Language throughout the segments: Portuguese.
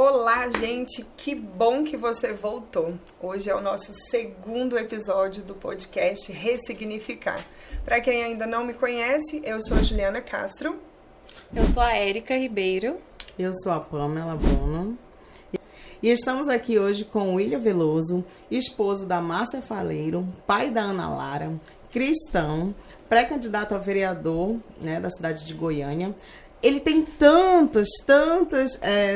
Olá, gente! Que bom que você voltou. Hoje é o nosso segundo episódio do podcast Ressignificar. Para quem ainda não me conhece, eu sou a Juliana Castro. Eu sou a Érica Ribeiro. Eu sou a Pamela Bono. E estamos aqui hoje com o William Veloso, esposo da Márcia Faleiro, pai da Ana Lara, cristão, pré-candidato a vereador, né, da cidade de Goiânia. Ele tem tantas,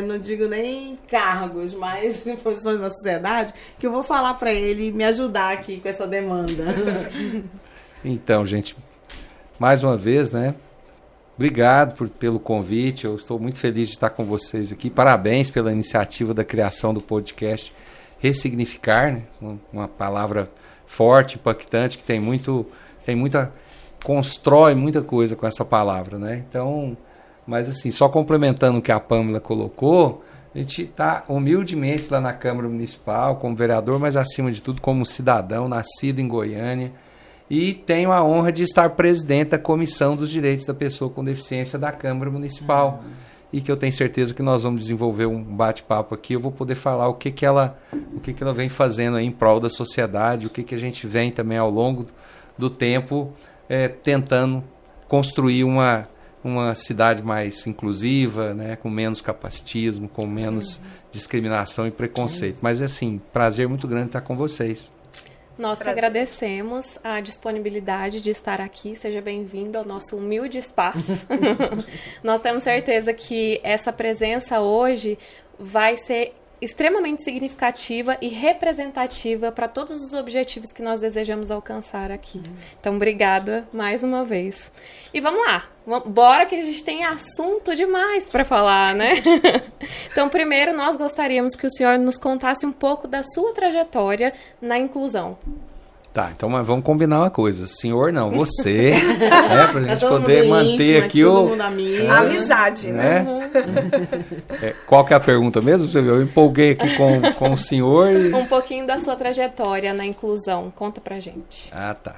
não digo nem cargos, mas posições na sociedade, que eu vou falar para ele me ajudar aqui com essa demanda. Então, gente, mais uma vez, né? Obrigado pelo convite, eu estou muito feliz de estar com vocês aqui. Parabéns pela iniciativa da criação do podcast Ressignificar, né? Uma palavra forte, impactante, que constrói muita coisa com essa palavra, né? Então, mas assim, só complementando o que a Pamela colocou, a gente está humildemente lá na Câmara Municipal, como vereador, mas acima de tudo como cidadão, nascido em Goiânia, e tenho a honra de estar presidente da Comissão dos Direitos da Pessoa com Deficiência da Câmara Municipal, e que eu tenho certeza que nós vamos desenvolver um bate-papo aqui, eu vou poder falar o que ela vem fazendo aí em prol da sociedade, o que a gente vem também ao longo do tempo tentando construir uma cidade mais inclusiva, né, com menos capacitismo, com menos discriminação e preconceito. Mas, assim, prazer muito grande estar com vocês. Nós que agradecemos a disponibilidade de estar aqui. Seja bem-vindo ao nosso humilde espaço. Nós temos certeza que essa presença hoje vai ser extremamente significativa e representativa para todos os objetivos que nós desejamos alcançar aqui. Então, obrigada mais uma vez. E vamos lá, bora que a gente tem assunto demais para falar, né? Então, primeiro, nós gostaríamos que o senhor nos contasse um pouco da sua trajetória na inclusão. Tá, então mas vamos combinar uma coisa. Senhor não, você, né, pra gente poder manter íntimo, aqui a amizade, né? Qual que é a pergunta mesmo? Eu empolguei aqui com o senhor. Um pouquinho da sua trajetória na inclusão. Conta pra gente. Ah, tá.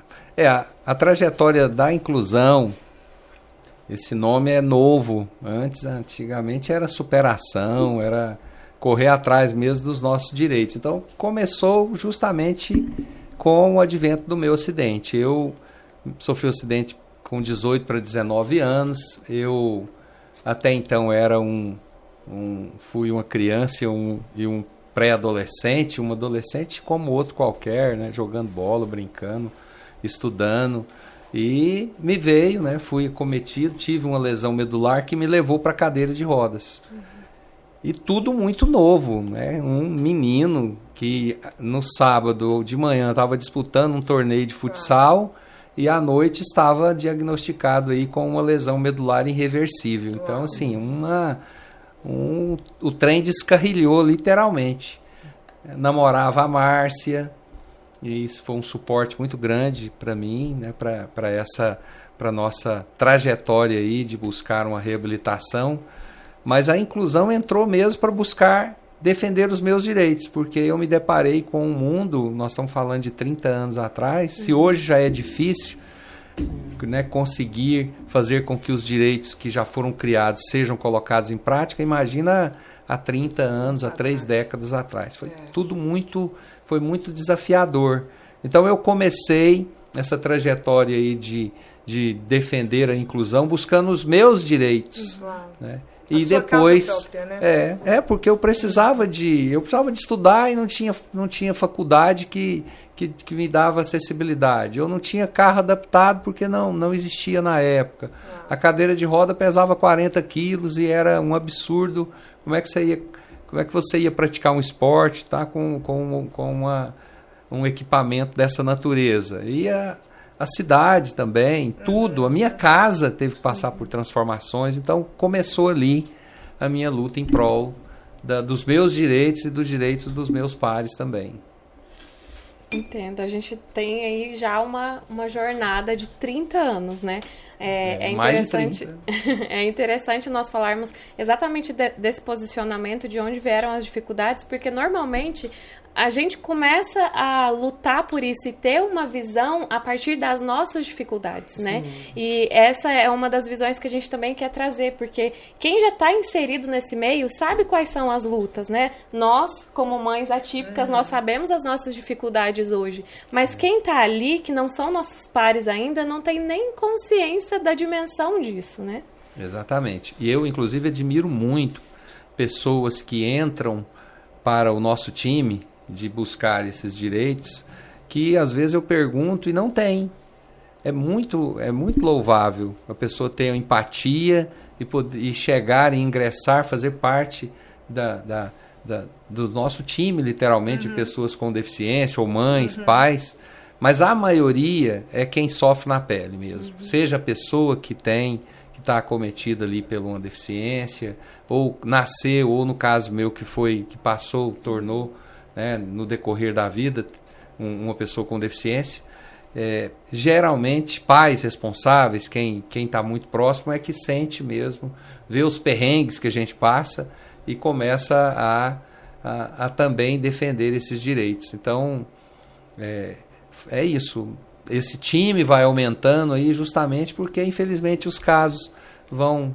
A trajetória da inclusão, esse nome é novo. Antigamente era superação, era correr atrás mesmo dos nossos direitos. Então, começou justamente com o advento do meu acidente. Eu sofri um acidente com 18 para 19 anos. Eu, até então, fui uma criança e um pré-adolescente, um adolescente como outro qualquer, né, jogando bola, brincando, estudando. E me veio, né, fui acometido, tive uma lesão medular que me levou para a cadeira de rodas. E tudo muito novo, né? Um menino que no sábado de manhã estava disputando um torneio de futsal e à noite estava diagnosticado aí com uma lesão medular irreversível. Então, assim, o trem descarrilhou literalmente. Namorava a Márcia e isso foi um suporte muito grande para mim, né? Para nossa trajetória aí de buscar uma reabilitação. Mas a inclusão entrou mesmo para buscar defender os meus direitos, porque eu me deparei com um mundo, nós estamos falando de 30 anos atrás, se hoje já é difícil, né, conseguir fazer com que os direitos que já foram criados sejam colocados em prática, imagina há 30 anos, há 3 décadas atrás. Foi muito desafiador. Então eu comecei essa trajetória aí de defender a inclusão, buscando os meus direitos, né? E depois própria, né? Porque eu precisava de estudar e não tinha faculdade que me dava acessibilidade. Eu não tinha carro adaptado porque não existia na época. A cadeira de roda pesava 40 quilos e era um absurdo. Como é que você ia praticar um esporte, tá, com um equipamento dessa natureza? E a cidade também, tudo. A minha casa teve que passar por transformações. Então, começou ali a minha luta em prol dos meus direitos e dos direitos dos meus pares também. Entendo. A gente tem aí já uma jornada de 30 anos, né? Mais de 30. É interessante nós falarmos exatamente desse posicionamento, de onde vieram as dificuldades, porque normalmente a gente começa a lutar por isso e ter uma visão a partir das nossas dificuldades, né? E essa é uma das visões que a gente também quer trazer, porque quem já está inserido nesse meio sabe quais são as lutas, né? Nós, como mães atípicas, nós sabemos as nossas dificuldades hoje, mas quem está ali, que não são nossos pares ainda, não tem nem consciência da dimensão disso, né? Exatamente. E eu, inclusive, admiro muito pessoas que entram para o nosso time de buscar esses direitos, que às vezes eu pergunto e não tem. É muito louvável a pessoa ter empatia e chegar e ingressar, fazer parte do nosso time, literalmente, de pessoas com deficiência, ou mães, pais, mas a maioria é quem sofre na pele mesmo. Seja a pessoa que está acometida ali por uma deficiência, ou nasceu, ou no caso meu que tornou, né, no decorrer da vida, uma pessoa com deficiência. Geralmente, pais responsáveis, quem está muito próximo, é que sente mesmo, vê os perrengues que a gente passa e começa a também defender esses direitos. Então, é isso. Esse time vai aumentando aí justamente porque, infelizmente, os casos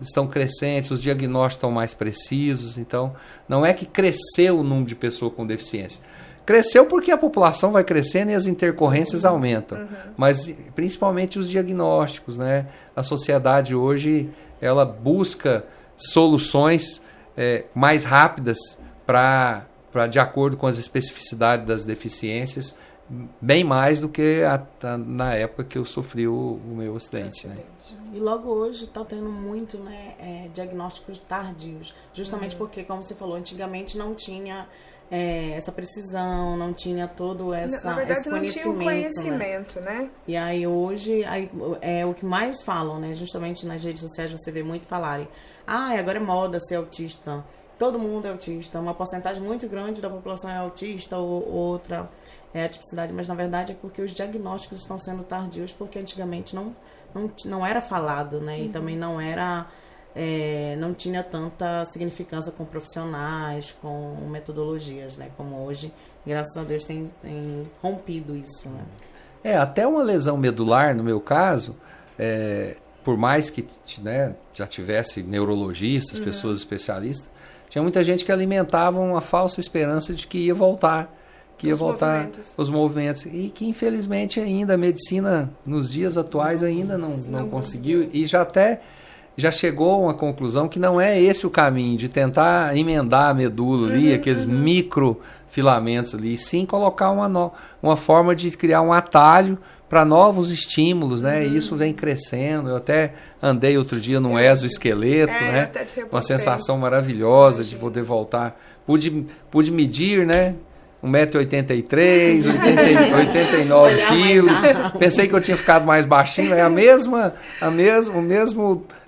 estão crescentes, os diagnósticos estão mais precisos. Então, não é que cresceu o número de pessoas com deficiência. Cresceu porque a população vai crescendo e as intercorrências aumentam. Mas, principalmente, os diagnósticos, né? A sociedade hoje, ela busca soluções mais rápidas de acordo com as especificidades das deficiências, bem mais do que na época que eu sofri o meu acidente. Né? E logo hoje está tendo muito, né, diagnósticos tardios, justamente porque, como você falou, antigamente não tinha essa precisão, não tinha todo esse conhecimento. Não tinha um conhecimento, né? E aí hoje, é o que mais falam, né? Justamente nas redes sociais você vê muito falarem, agora é moda ser autista, todo mundo é autista, uma porcentagem muito grande da população é autista, ou outra é atipicidade, mas na verdade é porque os diagnósticos estão sendo tardios, porque antigamente não era falado, né? E também não tinha tanta significância com profissionais, com metodologias, né? Como hoje, graças a Deus, tem rompido isso, né? Até uma lesão medular, no meu caso, por mais que, né, já tivesse neurologistas, pessoas especialistas, tinha muita gente que alimentava uma falsa esperança de que ia voltar. Os movimentos, e que infelizmente ainda a medicina nos dias atuais ainda não conseguiu, e já chegou a uma conclusão que não é esse o caminho, de tentar emendar a medula ali, aqueles microfilamentos ali, sim colocar uma forma de criar um atalho para novos estímulos, né? E isso vem crescendo. Eu até andei outro dia num exoesqueleto, né? Uma sensação maravilhosa de poder voltar. Pude medir, né? 1,83 m, 89 quilos. Pensei que eu tinha ficado mais baixinho. É a mesma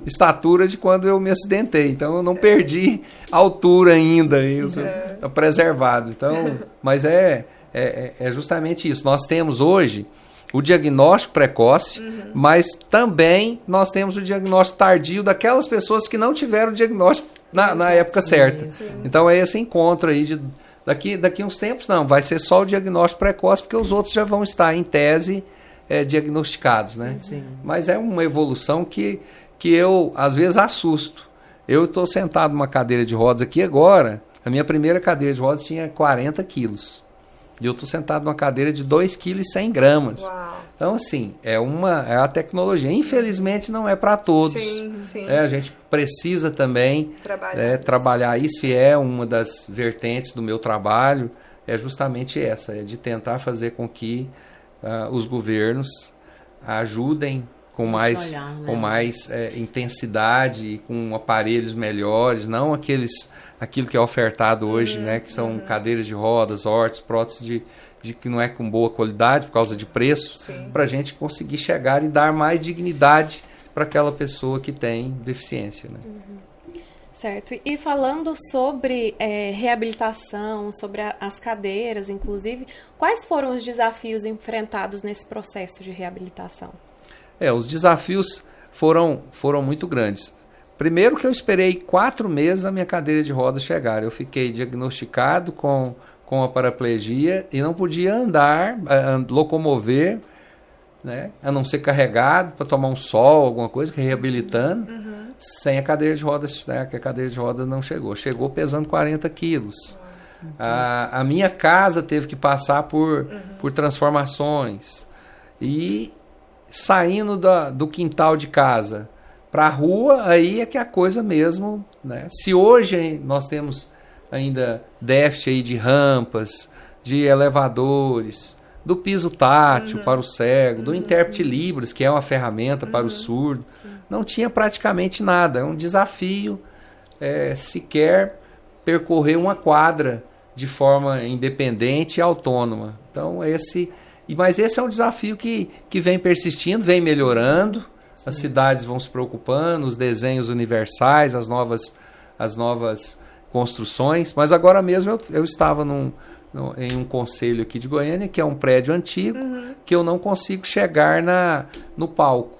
estatura de quando eu me acidentei. Então, eu não perdi a altura ainda. Isso é preservado. Então, mas é justamente isso. Nós temos hoje o diagnóstico precoce, mas também nós temos o diagnóstico tardio daquelas pessoas que não tiveram o diagnóstico na época certa. Então, é esse encontro aí Daqui uns tempos não, vai ser só o diagnóstico precoce, porque os outros já vão estar em tese diagnosticados, né? Sim. Mas é uma evolução que eu às vezes assusto. Eu estou sentado numa cadeira de rodas aqui agora, a minha primeira cadeira de rodas tinha 40 quilos. E eu estou sentado numa cadeira de 2,1 kg. Uau. Então, assim, é a tecnologia. Infelizmente, não é para todos. Sim. A gente precisa também trabalhar isso, e é uma das vertentes do meu trabalho, é justamente essa, de tentar fazer com que os governos ajudem com mais intensidade e com aparelhos melhores, não aquilo que é ofertado hoje, né, que são cadeiras de rodas, órteses, próteses de que não é com boa qualidade por causa de preço, para a gente conseguir chegar e dar mais dignidade para aquela pessoa que tem deficiência, né? Certo. E falando sobre reabilitação, sobre as cadeiras, inclusive, quais foram os desafios enfrentados nesse processo de reabilitação? Os desafios foram muito grandes. Primeiro que eu esperei 4 meses a minha cadeira de rodas chegar. Eu fiquei diagnosticado com a paraplegia e não podia andar, locomover, né, a não ser carregado para tomar um sol, alguma coisa, reabilitando, sem a cadeira de rodas, né, que a cadeira de rodas não chegou. Chegou pesando 40 quilos. A minha casa teve que passar por transformações. E saindo do quintal de casa para a rua, aí é que a coisa mesmo, né? Se hoje nós temos ainda déficit aí de rampas, de elevadores, do piso tátil para o cego, do intérprete Libras, que é uma ferramenta para o surdo, não tinha praticamente nada. É um desafio sequer percorrer uma quadra de forma independente e autônoma. Então, mas esse é um desafio que vem persistindo, vem melhorando. Sim. As cidades vão se preocupando, os desenhos universais, as novas construções. Mas agora mesmo eu estava em um concelho aqui de Goiânia, que é um prédio antigo, que eu não consigo chegar no palco.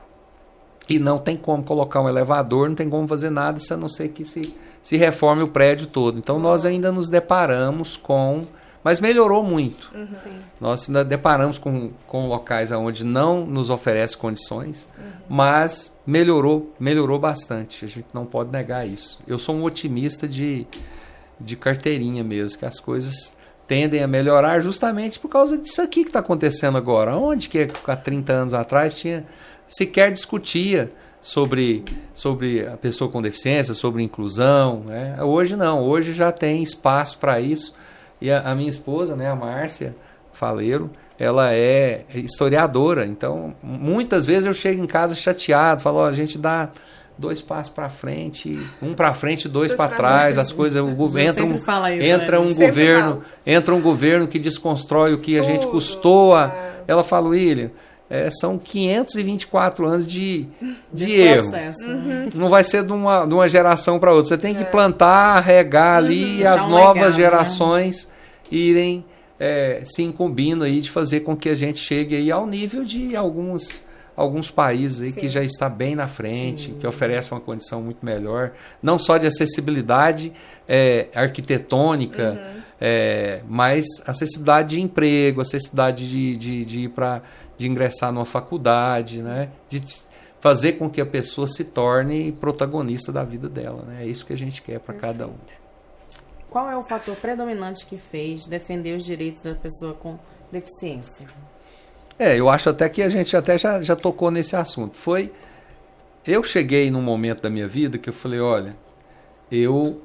E não tem como colocar um elevador, não tem como fazer nada, a não ser que se reforme o prédio todo. Então nós ainda nos deparamos com... Mas melhorou muito. Nós ainda deparamos com locais onde não nos oferece condições, mas melhorou bastante. A gente não pode negar isso. Eu sou um otimista de carteirinha mesmo, que as coisas tendem a melhorar justamente por causa disso aqui que está acontecendo agora. Onde que há 30 anos atrás sequer discutia sobre a pessoa com deficiência, sobre inclusão, né? Hoje não, hoje já tem espaço para isso. E a minha esposa, né, a Márcia Faleiro, ela é historiadora, então muitas vezes eu chego em casa chateado, falo, a gente dá 2 passos para frente, um para frente, 2 para trás, as coisas, entra um governo que desconstrói o que a gente custou. Ela fala, William, são 524 anos de erro. Não vai ser de uma geração para outra. Você tem que plantar, regar ali e as novas gerações irem se incumbindo aí de fazer com que a gente chegue aí ao nível de alguns países aí que já está bem na frente, que oferecem uma condição muito melhor, não só de acessibilidade arquitetônica, mas acessibilidade de emprego, acessibilidade de ingressar numa faculdade, né? De fazer com que a pessoa se torne protagonista da vida dela, né? É isso que a gente quer para cada um. Qual é o fator predominante que fez defender os direitos da pessoa com deficiência? Eu acho até que a gente até já tocou nesse assunto. Eu cheguei num momento da minha vida que eu falei, olha, eu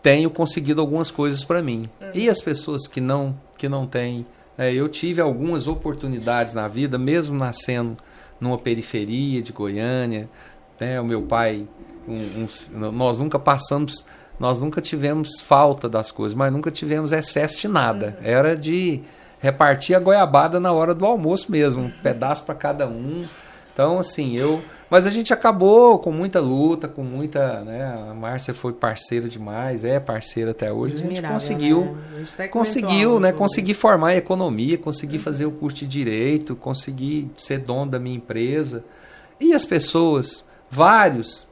tenho conseguido algumas coisas para mim. E as pessoas que não têm... eu tive algumas oportunidades na vida, mesmo nascendo numa periferia de Goiânia, né? O meu pai, nós nunca tivemos falta das coisas, mas nunca tivemos excesso de nada. Era de repartir a goiabada na hora do almoço mesmo, um pedaço para cada um. Então, assim, mas a gente acabou com muita luta, com muita, né? A Márcia foi parceira demais, é parceira até hoje. A gente conseguiu, né? Conseguir formar a economia, conseguir fazer o curso de Direito, conseguir ser dono da minha empresa. E as pessoas, vários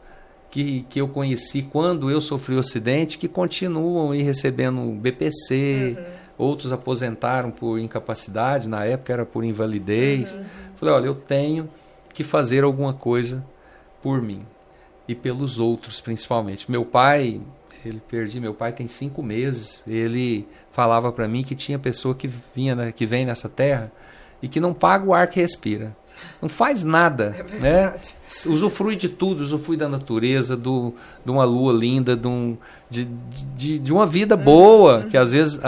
que eu conheci quando eu sofri o acidente, que continuam aí recebendo BPC, outros aposentaram por incapacidade, na época era por invalidez. Falei, olha, eu tenho que fazer alguma coisa por mim e pelos outros, principalmente. Meu pai tem 5 meses, ele falava para mim que tinha pessoa que vem nessa terra e que não paga o ar que respira. Não faz nada, né? Usufrui de tudo, usufrui da natureza, de uma lua linda, de uma vida boa, que às vezes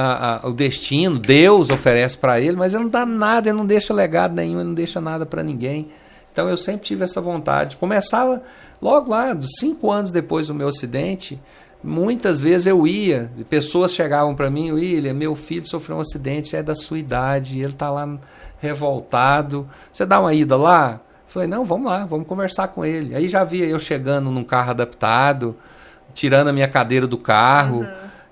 o destino, Deus oferece para ele, mas ele não dá nada, ele não deixa legado nenhum, ele não deixa nada para ninguém. Então eu sempre tive essa vontade. Começava logo lá, 5 anos depois do meu acidente, muitas vezes eu ia, pessoas chegavam para mim, William, meu filho sofreu um acidente, é da sua idade, ele está lá revoltado, você dá uma ida lá? Falei, não, vamos lá, vamos conversar com ele. Aí já via eu chegando num carro adaptado, tirando a minha cadeira do carro,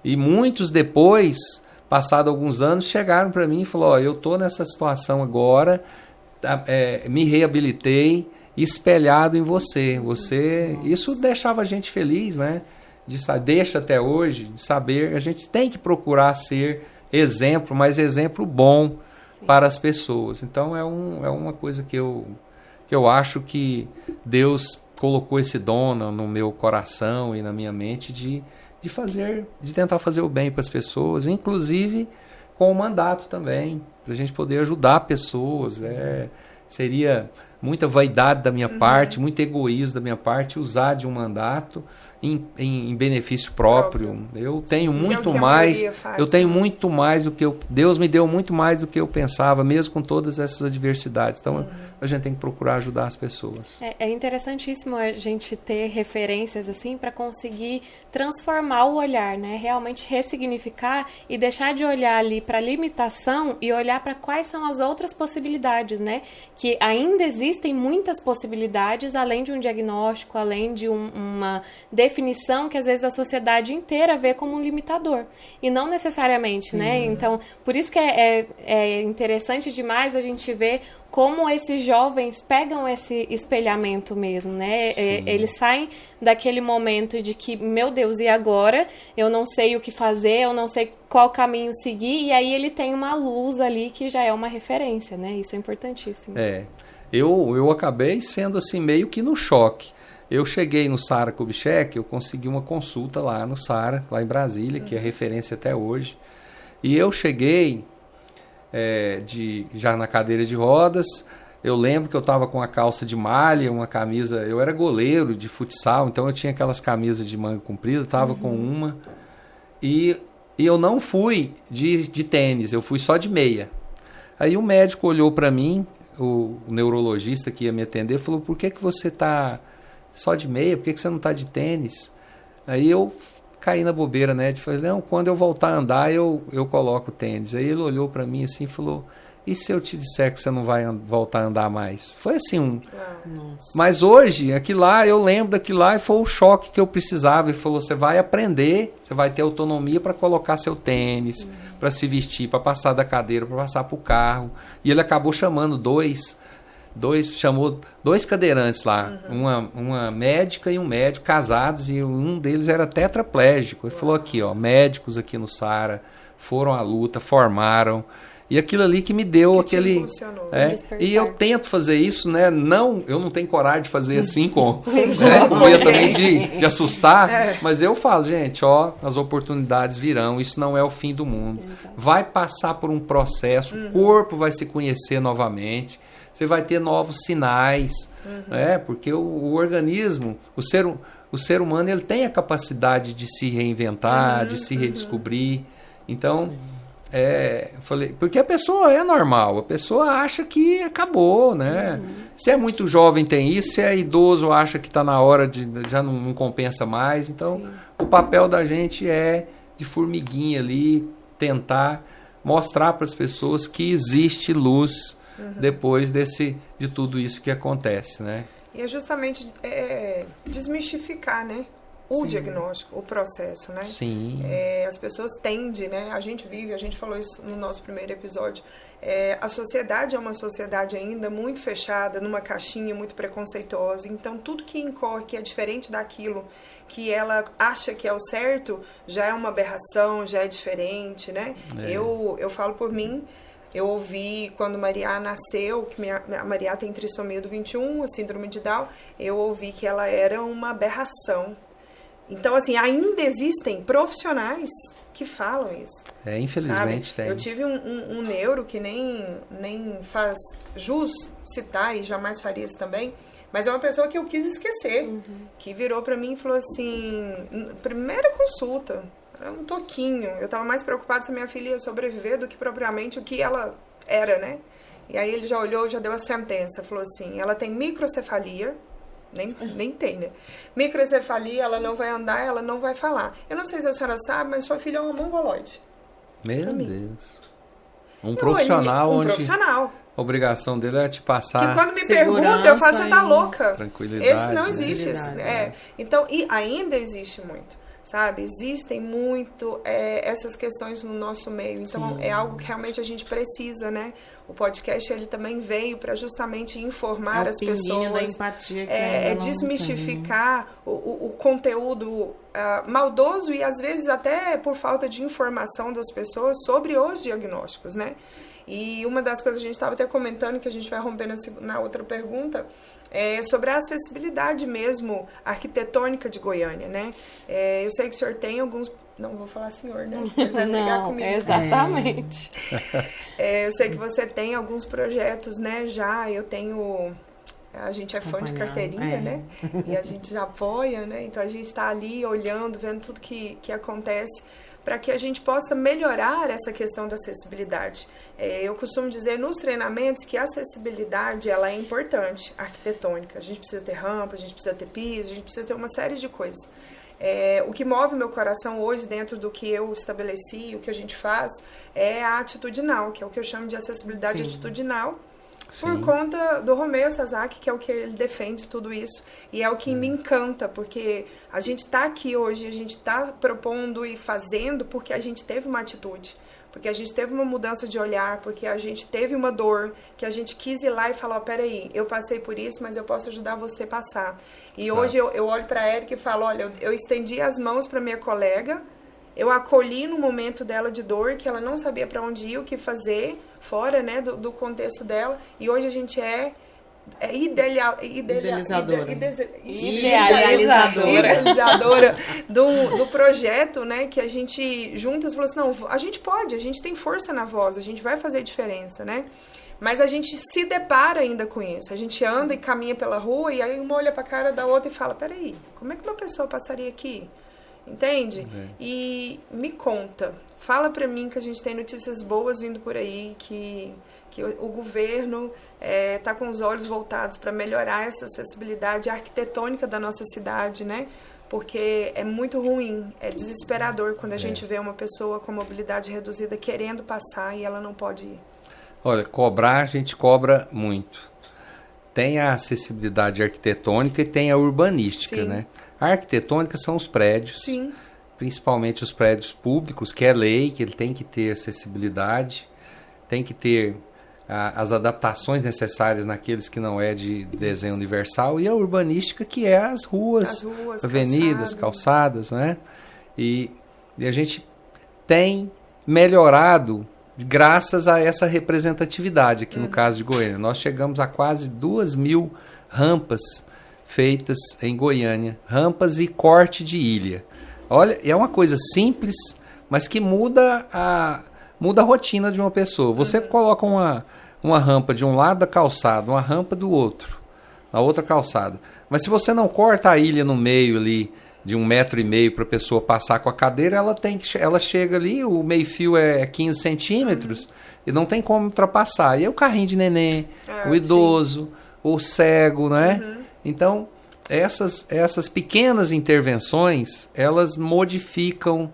e muitos depois, passado alguns anos, chegaram para mim e falaram, eu estou nessa situação agora, me reabilitei espelhado em você. Isso deixava a gente feliz, né? Deixa até hoje, de saber, a gente tem que procurar ser exemplo, mas exemplo bom para as pessoas. Então é uma coisa que eu acho que Deus colocou esse dom no meu coração e na minha mente de tentar fazer o bem para as pessoas, inclusive com o mandato também, para a gente poder ajudar pessoas. Seria muita vaidade da minha parte, muito egoísmo da minha parte usar de um mandato em benefício próprio. Eu tenho muito mais, muito mais do que Deus me deu muito mais do que eu pensava, mesmo com todas essas adversidades. Então a gente tem que procurar ajudar as pessoas. É interessantíssimo a gente ter referências assim para conseguir transformar o olhar, né? Realmente ressignificar e deixar de olhar ali para a limitação e olhar para quais são as outras possibilidades, né? Que ainda existem muitas possibilidades além de um diagnóstico, além de uma definição que às vezes a sociedade inteira vê como um limitador. E não necessariamente, né? Então, por isso que é interessante demais a gente ver como esses jovens pegam esse espelhamento mesmo, né? Eles saem daquele momento de que, meu Deus, e agora? Eu não sei o que fazer, eu não sei qual caminho seguir, e aí ele tem uma luz ali que já é uma referência, né? Isso é importantíssimo. Eu acabei sendo assim meio que no choque. Eu cheguei no Sara Kubitschek, eu consegui uma consulta lá no Sara, lá em Brasília, que é referência até hoje. E eu cheguei já na cadeira de rodas. Eu lembro que eu estava com uma calça de malha, uma camisa. Eu era goleiro de futsal, então eu tinha aquelas camisas de manga comprida, estava com uma. E eu não fui de tênis, eu fui só de meia. Aí o médico olhou para mim, o neurologista que ia me atender, falou: por que você está só de meia? Por que você não está de tênis? Aí eu caí na bobeira, né? Falei: não, quando eu voltar a andar, eu coloco o tênis. Aí ele olhou para mim assim e falou: e se eu te disser que você não vai voltar a andar mais? Foi assim Nossa. Mas hoje, aquilo lá, eu lembro daquilo lá e foi o choque que eu precisava. Ele falou: você vai aprender, você vai ter autonomia para colocar seu tênis, para se vestir, para passar da cadeira, para passar para o carro. E ele acabou chamando chamou dois cadeirantes lá, uma médica e um médico, casados, e um deles era tetraplégico. Ele falou: aqui, ó, médicos aqui no Sara foram à luta, formaram, e aquilo ali que me deu que aquele... E eu tento fazer isso, né? Eu não tenho coragem de fazer assim com medo também de assustar, mas eu falo: gente, ó, as oportunidades virão, isso não é o fim do mundo. Exato. Vai passar por um processo, o corpo vai se conhecer novamente, você vai ter novos sinais, porque o organismo, o ser humano, ele tem a capacidade de se reinventar, de se redescobrir. Então, eu falei, porque a pessoa é normal, a pessoa acha que acabou, né? Se é muito jovem tem isso, se é idoso acha que está na hora já não compensa mais. Então, o papel da gente é de formiguinha ali, tentar mostrar para as pessoas que existe luz depois de tudo isso que acontece, né? E é justamente desmistificar, né? O diagnóstico, o processo, né? Sim. As pessoas tendem, né? A gente falou isso no nosso primeiro episódio, a sociedade é uma sociedade ainda muito fechada, numa caixinha muito preconceituosa, então tudo que incorre, que é diferente daquilo que ela acha que é o certo, já é uma aberração, já é diferente, né? Eu falo por mim. Eu ouvi quando Maria nasceu, que a Maria tem trissomia do 21, a síndrome de Down, eu ouvi que ela era uma aberração. Então, assim, ainda existem profissionais que falam isso. Infelizmente tem. Eu tive um neuro que nem faz jus citar, e jamais faria isso também, mas é uma pessoa que eu quis esquecer, que virou pra mim e falou assim, primeira consulta, era um toquinho, eu estava mais preocupada se a minha filha ia sobreviver do que propriamente o que ela era, né? E aí ele já olhou, já deu a sentença, falou assim: ela tem microcefalia, nem tem, né? Microcefalia, ela não vai andar, ela não vai falar. Eu não sei se a senhora sabe, mas sua filha é uma mongoloide. Meu Deus. Um profissional onde... profissional. A obrigação dele é te passar... Que quando me pergunta, eu falo: você tá louca? Tranquilidade. Esse não existe. Então, e ainda existe muito. sabe? Existem muito essas questões no nosso meio, então é algo que realmente a gente precisa, né? O podcast, ele também veio para justamente informar as pessoas, da empatia que desmistificar o conteúdo maldoso e às vezes até por falta de informação das pessoas sobre os diagnósticos, né? E uma das coisas que a gente estava até comentando, que a gente vai romper na outra pergunta, é sobre a acessibilidade mesmo arquitetônica de Goiânia, né? Eu sei que o senhor tem alguns... Não vou falar senhor, né? Ele vai brigar comigo. Exatamente. Eu sei que você tem alguns projetos, né? Já eu tenho... A gente é fã de carteirinha, né? E a gente já apoia, né? Então a gente está ali olhando, vendo tudo que acontece para que a gente possa melhorar essa questão da acessibilidade. Eu costumo dizer nos treinamentos que a acessibilidade ela é importante, arquitetônica. A gente precisa ter rampa, a gente precisa ter piso, a gente precisa ter uma série de coisas. O que move meu coração hoje dentro do que eu estabeleci, o que a gente faz, é a atitudinal, que é o que eu chamo de acessibilidade atitudinal, por conta do Romeu Sasaki, que é o que ele defende tudo isso, e é o que me encanta, porque a gente está aqui hoje, a gente está propondo e fazendo porque a gente teve uma atitude, porque a gente teve uma mudança de olhar, porque a gente teve uma dor, que a gente quis ir lá e falar, peraí, eu passei por isso, mas eu posso ajudar você a passar. E hoje eu olho para a Érica e falo, olha, eu estendi as mãos para minha colega, eu acolhi no momento dela de dor, que ela não sabia para onde ir, o que fazer, fora, né, do contexto dela, e hoje a gente idealizadora do projeto, né, que a gente juntas falou assim, não, a gente tem força na voz, a gente vai fazer diferença, né, mas a gente se depara ainda com isso, a gente anda e caminha pela rua e aí uma olha pra cara da outra e fala, peraí, como é que uma pessoa passaria aqui? Entende? E me conta, fala pra mim que a gente tem notícias boas vindo por aí, que o governo está com os olhos voltados para melhorar essa acessibilidade arquitetônica da nossa cidade, né? Porque é muito ruim, é desesperador quando a gente vê uma pessoa com mobilidade reduzida querendo passar e ela não pode ir. Olha, cobrar, a gente cobra muito. Tem a acessibilidade arquitetônica e tem a urbanística, né? A arquitetônica são os prédios, principalmente os prédios públicos, que é lei, que ele tem que ter acessibilidade, tem que ter as adaptações necessárias naqueles que não é de desenho universal, e a urbanística, que é as ruas avenidas, calçadas, né? E a gente tem melhorado graças a essa representatividade aqui no caso de Goiânia. Nós chegamos a quase 2.000 rampas feitas em Goiânia, rampas e corte de ilha. Olha, é uma coisa simples, mas que muda a rotina de uma pessoa. Você coloca uma rampa de um lado da calçada, uma rampa do outro, na outra calçada. Mas se você não corta a ilha no meio ali, de 1,5 metro para a pessoa passar com a cadeira, ela chega ali, o meio-fio é 15 centímetros e não tem como ultrapassar. E é o carrinho de neném, o idoso, o cego, né? Então, essas pequenas intervenções, elas modificam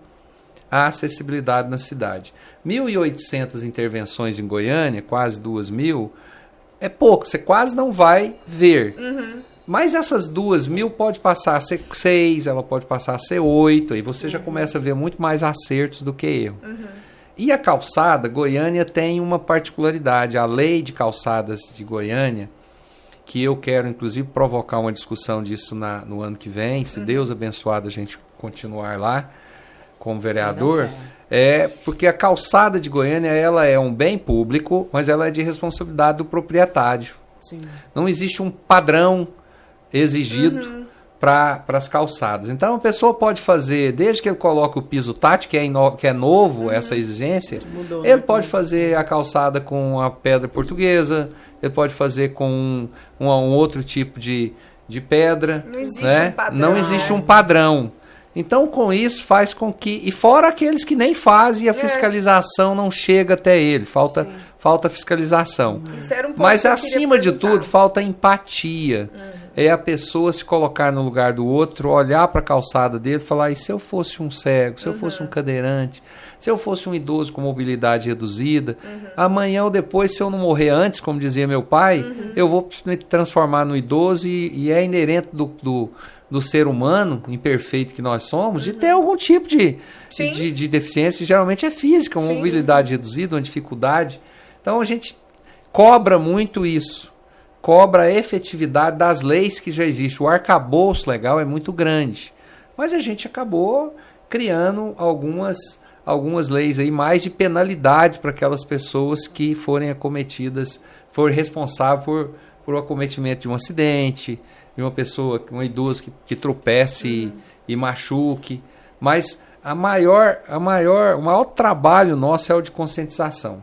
a acessibilidade na cidade. 1.800 intervenções em Goiânia, quase 2.000, é pouco, você quase não vai ver. Mas essas 2.000 pode passar a ser 6, ela pode passar a ser 8, aí você já começa a ver muito mais acertos do que erro. E a calçada, Goiânia tem uma particularidade, a lei de calçadas de Goiânia, que eu quero inclusive provocar uma discussão disso no ano que vem, se Deus abençoado a gente continuar lá como vereador, porque a calçada de Goiânia ela é um bem público, mas ela é de responsabilidade do proprietário. Não existe um padrão exigido para as calçadas. Então a pessoa pode fazer, desde que ele coloque o piso tátil, que é novo essa exigência, ele pode fazer a calçada com a pedra portuguesa, ele pode fazer com um outro tipo de pedra. Não existe um padrão. Não existe um padrão. Então, com isso, faz com que... E fora aqueles que nem fazem, a fiscalização não chega até ele. Falta fiscalização. Isso era um ponto Mas, que eu acima de tudo, falta empatia. É a pessoa se colocar no lugar do outro, olhar para a calçada dele e falar, e se eu fosse um cego, se eu fosse um cadeirante, se eu fosse um idoso com mobilidade reduzida, amanhã ou depois, se eu não morrer antes, como dizia meu pai, eu vou me transformar no idoso e é inerente do ser humano, imperfeito que nós somos, de ter algum tipo de deficiência, que geralmente é física, uma mobilidade reduzida, uma dificuldade. Então a gente cobra muito isso, cobra a efetividade das leis que já existem. O arcabouço legal é muito grande, mas a gente acabou criando algumas leis aí mais de penalidade para aquelas pessoas que forem acometidas, forem responsáveis por o acometimento de um acidente, de uma pessoa, uma idosa que tropece e machuque. Mas o maior trabalho nosso é o de conscientização.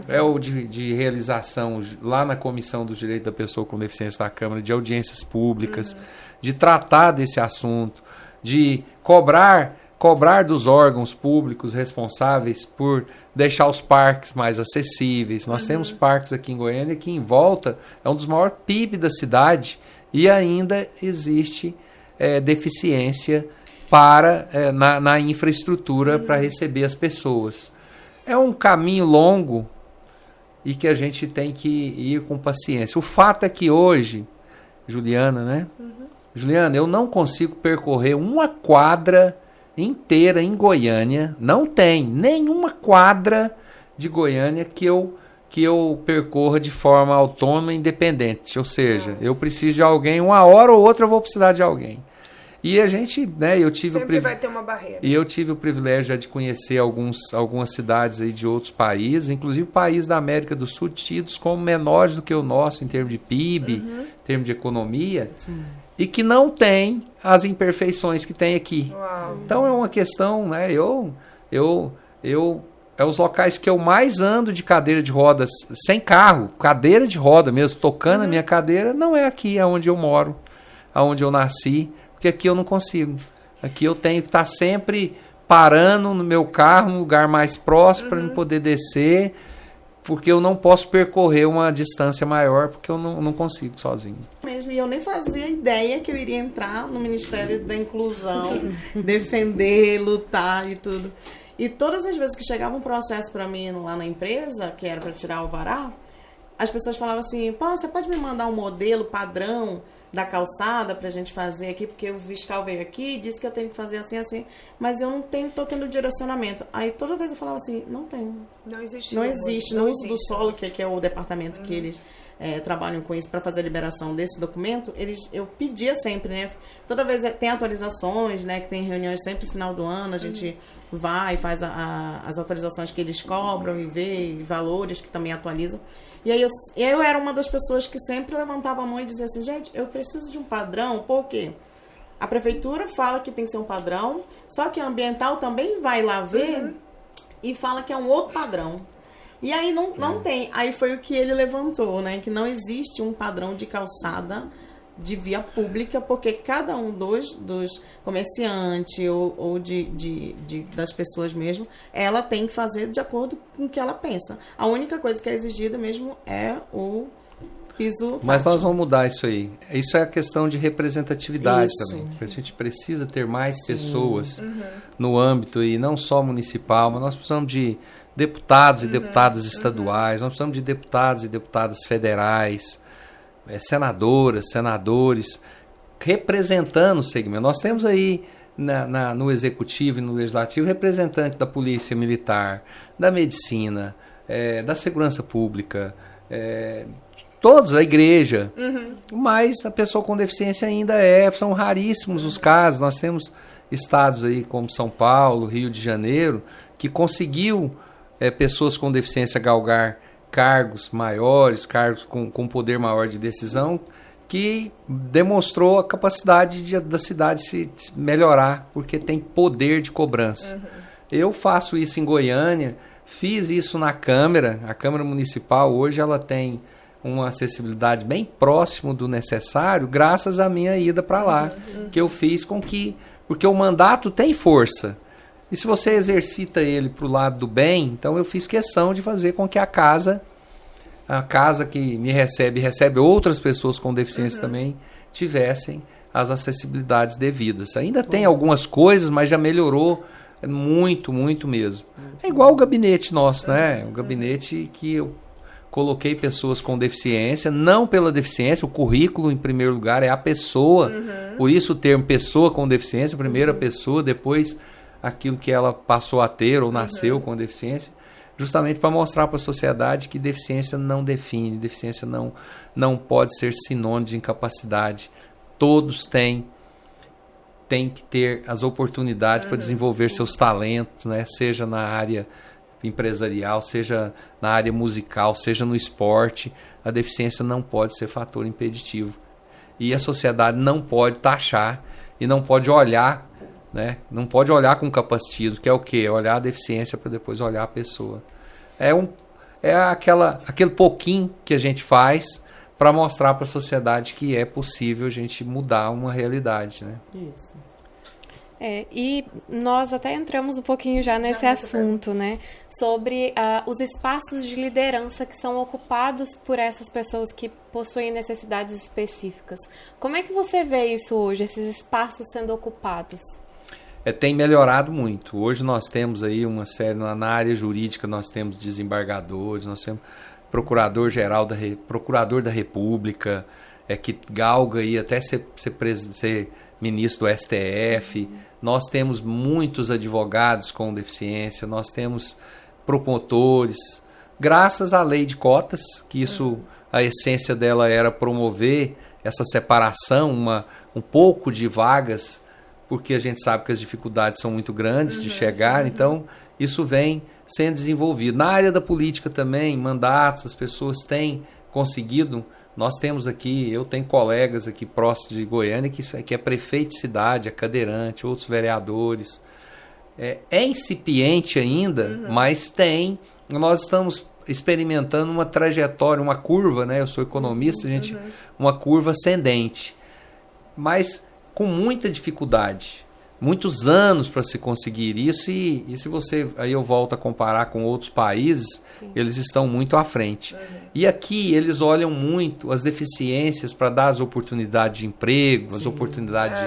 É o de realização lá na Comissão do Direito da Pessoa com Deficiência da Câmara, de audiências públicas, de tratar desse assunto, de cobrar dos órgãos públicos responsáveis por deixar os parques mais acessíveis. Nós temos parques aqui em Goiânia que em volta é um dos maiores PIB da cidade e ainda existe deficiência na infraestrutura para receber as pessoas. É um caminho longo e que a gente tem que ir com paciência. O fato é que hoje, Juliana, Juliana, eu não consigo percorrer uma quadra inteira em Goiânia, não tem nenhuma quadra de Goiânia que eu percorra de forma autônoma e independente. Ou seja, eu preciso de alguém, uma hora ou outra eu vou precisar de alguém. E a gente, eu tive sempre vai ter uma barreira. E eu tive o privilégio de conhecer algumas cidades aí de outros países, inclusive países da América do Sul, tidos como menores do que o nosso em termos de PIB, em termos de economia. Sim. E que não tem as imperfeições que tem aqui. Uau. Então é uma questão, é os locais que eu mais ando de cadeira de rodas, sem carro, cadeira de roda mesmo, tocando a minha cadeira, não é aqui onde eu moro, onde eu nasci, porque aqui eu não consigo. Aqui eu tenho que estar sempre parando no meu carro, num lugar mais próximo, para eu poder descer, porque eu não posso percorrer uma distância maior, porque eu não consigo sozinho. Mesmo, e eu nem fazia ideia que eu iria entrar no Ministério da Inclusão, defender, lutar e tudo. E todas as vezes que chegava um processo para mim lá na empresa, que era para tirar o alvará, as pessoas falavam assim, pô, você pode me mandar um modelo padrão da calçada pra gente fazer aqui, porque o fiscal veio aqui e disse que eu tenho que fazer assim, assim, mas eu não tô tendo direcionamento. Aí toda vez eu falava assim, não tenho. Não existe. Não existe. No uso do solo, que é o departamento que eles trabalham com isso para fazer a liberação desse documento, eu pedia sempre, né? Toda vez tem atualizações, né? Que tem reuniões sempre no final do ano, a gente vai e faz as atualizações que eles cobram e vê valores que também atualizam. E aí eu era uma das pessoas que sempre levantava a mão e dizia assim, gente, eu preciso de um padrão, porque a prefeitura fala que tem que ser um padrão, só que a ambiental também vai lá ver e fala que é um outro padrão. E aí não tem. Aí foi o que ele levantou, né? Que não existe um padrão de calçada de via pública, porque cada um dos comerciantes ou das pessoas mesmo, ela tem que fazer de acordo com o que ela pensa. A única coisa que é exigida mesmo é o piso. Mas nós vamos mudar isso aí. Isso é a questão de representatividade também. A gente precisa ter mais pessoas no âmbito, e não só municipal, mas nós precisamos de deputados e deputadas estaduais, nós precisamos de deputados e deputadas federais, senadoras, senadores, representando o segmento. Nós temos aí no Executivo e no Legislativo representante da Polícia Militar, da Medicina, da Segurança Pública, todos, a Igreja, mas a pessoa com deficiência ainda são raríssimos os casos. Nós temos estados aí como São Paulo, Rio de Janeiro, que conseguiu pessoas com deficiência galgar cargos maiores, cargos com poder maior de decisão, que demonstrou a capacidade da cidade se melhorar, porque tem poder de cobrança. Eu faço isso em Goiânia, fiz isso na Câmara. A Câmara Municipal hoje ela tem uma acessibilidade bem próximo do necessário, graças à minha ida para lá, que eu fiz porque o mandato tem força. E se você exercita ele para o lado do bem, então eu fiz questão de fazer com que a casa que me recebe outras pessoas com deficiência também, tivessem as acessibilidades devidas. Ainda tem algumas coisas, mas já melhorou muito, muito mesmo. É igual o gabinete nosso, né? O gabinete que eu coloquei pessoas com deficiência, não pela deficiência, o currículo em primeiro lugar é a pessoa, por isso o termo pessoa com deficiência, primeira pessoa, depois aquilo que ela passou a ter ou nasceu com deficiência, justamente para mostrar para a sociedade que deficiência não define, deficiência não pode ser sinônimo de incapacidade. Todos têm que ter as oportunidades para desenvolver seus talentos, né? Seja na área empresarial, seja na área musical, seja no esporte. A deficiência não pode ser fator impeditivo. E a sociedade não pode taxar e não pode olhar, né? Não pode olhar com capacitismo, que é o quê? Olhar a deficiência para depois olhar a pessoa. É aquele pouquinho que a gente faz para mostrar para a sociedade que é possível a gente mudar uma realidade, né? Isso. E nós até entramos um pouquinho já nesse assunto, né? Sobre os espaços de liderança que são ocupados por essas pessoas que possuem necessidades específicas. Como é que você vê isso hoje, esses espaços sendo ocupados? Tem melhorado muito. Hoje nós temos aí uma série, na área jurídica nós temos desembargadores, nós temos procurador-geral, procurador da República, que galga aí até ser ministro do STF. Nós temos muitos advogados com deficiência, nós temos promotores, graças à lei de cotas, que isso, a essência dela era promover essa separação, um pouco de vagas, porque a gente sabe que as dificuldades são muito grandes de chegar, então isso vem sendo desenvolvido. Na área da política também, mandatos, as pessoas têm conseguido. Nós temos aqui, eu tenho colegas aqui próximos de Goiânia que é prefeito de cidade, é cadeirante, outros vereadores. É incipiente ainda, mas nós estamos experimentando uma trajetória, uma curva, né? Eu sou economista, uma curva ascendente, mas com muita dificuldade, muitos anos para se conseguir isso, e se você, aí eu volto a comparar com outros países, eles estão muito à frente. E aqui eles olham muito as deficiências para dar as oportunidades de emprego, as oportunidades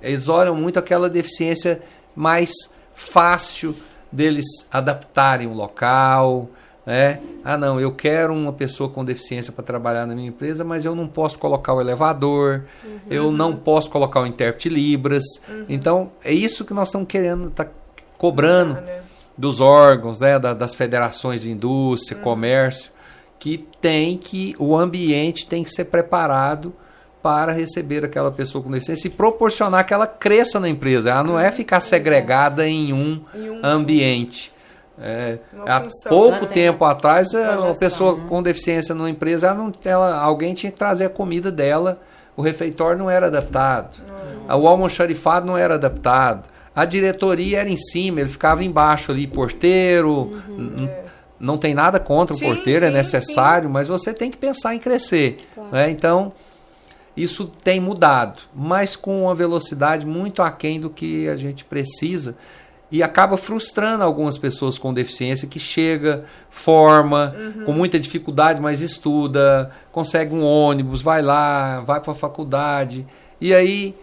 eles olham muito aquela deficiência mais fácil deles adaptarem o local, né? Não, eu quero uma pessoa com deficiência para trabalhar na minha empresa, mas eu não posso colocar o elevador, eu não posso colocar o intérprete Libras. Então, é isso que nós estamos querendo, cobrando dos órgãos, né? Das federações de indústria, comércio, que o ambiente tem que ser preparado para receber aquela pessoa com deficiência e proporcionar que ela cresça na empresa. Ela não é ficar segregada em um ambiente. Há pouco tempo atrás, uma pessoa com deficiência numa empresa, alguém tinha que trazer a comida dela, o refeitório não era adaptado, o almoxarifado não era adaptado, a diretoria era em cima, ele ficava embaixo ali, porteiro, não tem nada contra o porteiro, é necessário, mas você tem que pensar em crescer. Claro. Né? Então, isso tem mudado, mas com uma velocidade muito aquém do que a gente precisa. E acaba frustrando algumas pessoas com deficiência que chega, forma, com muita dificuldade, mas estuda, consegue um ônibus, vai lá, vai para a faculdade, e aí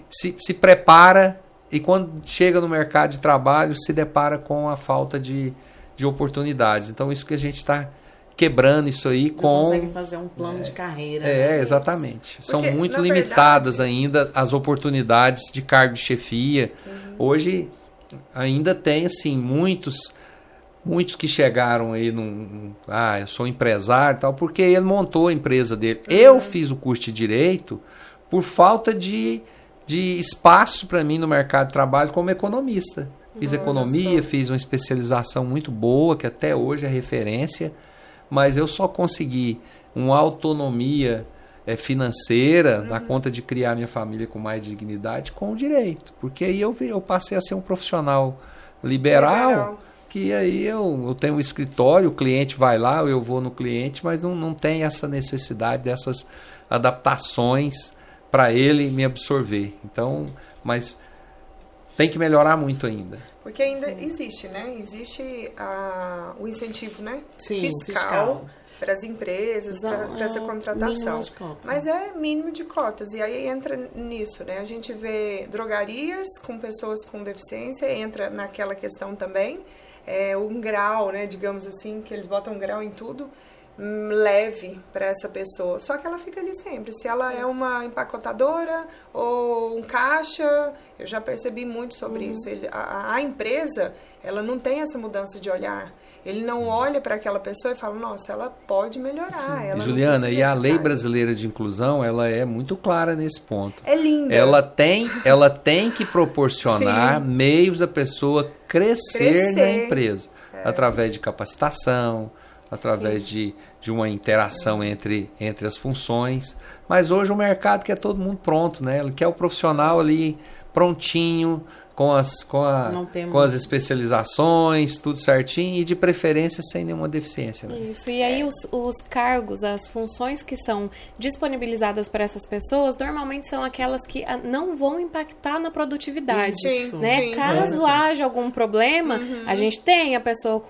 se prepara, e quando chega no mercado de trabalho se depara com a falta de oportunidades. Então isso que a gente está quebrando isso aí não consegue fazer um plano de carreira. Exatamente. Porque, são muito limitadas ainda as oportunidades de cargo de chefia. Hoje ainda tem, assim, muitos que chegaram aí eu sou empresário e tal, porque ele montou a empresa dele. Eu fiz o curso de Direito por falta de espaço para mim no mercado de trabalho como economista. Fiz economia, fiz uma especialização muito boa, que até hoje é referência, mas eu só consegui uma autonomia financeira, dar conta de criar minha família com mais dignidade com o direito, porque aí eu passei a ser um profissional liberal, que aí eu tenho um escritório, o cliente vai lá, eu vou no cliente, mas não tem essa necessidade dessas adaptações para ele me absorver. Então, mas tem que melhorar muito ainda. Porque ainda existe, né? Existe o incentivo, né? Sim, fiscal. Para as empresas, para essa contratação. Mas é mínimo de cotas. E aí entra nisso, né? A gente vê drogarias com pessoas com deficiência, entra naquela questão também. Um grau, né? Digamos assim, que eles botam grau em tudo. leve para essa pessoa. Só que ela fica ali sempre. Se ela é uma empacotadora ou um caixa, eu já percebi muito sobre isso. A empresa, ela não tem essa mudança de olhar. Ele não olha para aquela pessoa e fala, nossa, ela pode melhorar. Ela Juliana, e a Lei Brasileira de Inclusão, ela é muito clara nesse ponto. É linda. Ela tem que proporcionar meios da pessoa crescer na empresa. Através de capacitação, através de uma interação entre as funções. Mas hoje o mercado quer todo mundo pronto, né? Ele quer o profissional ali prontinho, com as especializações, tudo certinho, e de preferência sem nenhuma deficiência. Né? Isso, e aí os cargos, as funções que são disponibilizadas para essas pessoas, normalmente são aquelas que não vão impactar na produtividade. Sim, né? sim. Caso haja algum problema, a gente tem a pessoa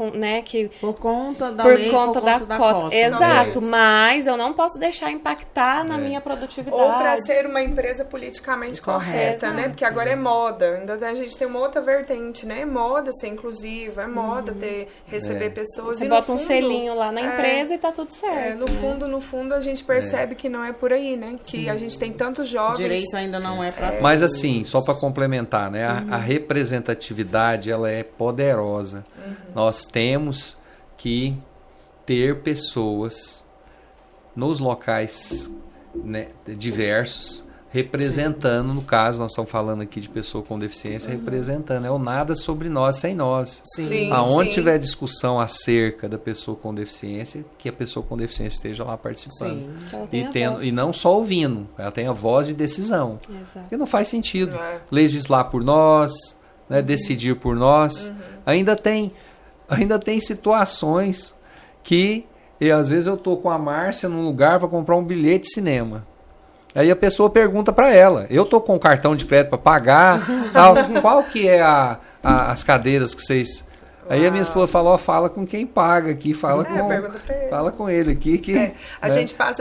que... Por conta da por lei, conta por conta da cota. Exato, mas eu não posso deixar impactar na minha produtividade. Ou para ser uma empresa politicamente correta, né? Porque agora é moda. Ainda a gente tem uma outra vertente, né? É moda ser inclusiva, é moda receber pessoas. Você e bota no um fundo, selinho lá na empresa e tá tudo certo. No fundo, a gente percebe que não é por aí, né? Que a gente tem tantos jovens... O direito ainda não é para Mas assim, só para complementar, né? A representatividade, ela é poderosa. Nós temos que ter pessoas nos locais, né, diversos, representando, no caso, nós estamos falando aqui de pessoa com deficiência, representando, é o nada sobre nós sem nós. Sim, aonde tiver discussão acerca da pessoa com deficiência, que a pessoa com deficiência esteja lá participando. E não só ouvindo, ela tem a voz de decisão. Exato. Porque não faz sentido legislar por nós, né, decidir por nós. Ainda tem situações que, às vezes eu tô com a Márcia num lugar para comprar um bilhete de cinema. Aí a pessoa pergunta para ela, eu tô com cartão de crédito para pagar, tal, qual que é as cadeiras que vocês... Aí a minha esposa falou, fala com quem paga aqui, fala com ele aqui.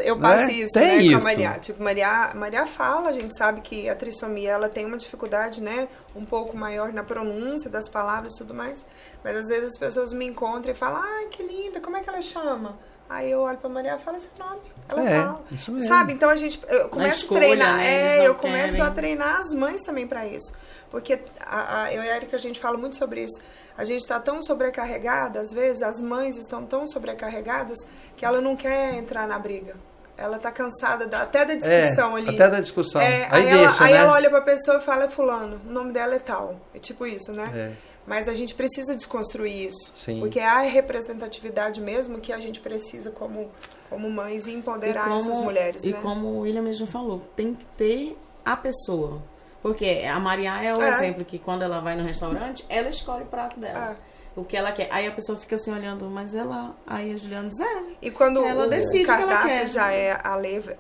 Eu passo isso, tem né, isso. com a Maria. Tipo, Maria fala, a gente sabe que a trissomia, ela tem uma dificuldade, né, um pouco maior na pronúncia das palavras e tudo mais, mas às vezes as pessoas me encontram e falam, ai, que linda, como é que ela chama? Aí eu olho pra Maria e falo esse nome. Ela fala. Isso mesmo. Sabe? Então eu começo a treinar. Né? Eu começo a treinar as mães também pra isso. Porque eu e a Erika, a gente fala muito sobre isso. A gente tá tão sobrecarregada, às vezes, as mães estão tão sobrecarregadas que ela não quer entrar na briga. Ela tá cansada até da discussão ali. Até da discussão. Aí ela olha pra pessoa e fala, é fulano, o nome dela é tal. É tipo isso, né? Mas a gente precisa desconstruir isso. Sim. Porque é a representatividade mesmo que a gente precisa como mães e empoderar essas mulheres, né? E como o William mesmo falou, tem que ter a pessoa. Porque a Maria é o exemplo que quando ela vai no restaurante, ela escolhe o prato dela. O que ela quer. Aí a pessoa fica assim olhando, mas ela... Aí a Juliana diz, E quando ela decide o cardápio que ela quer. já é a letra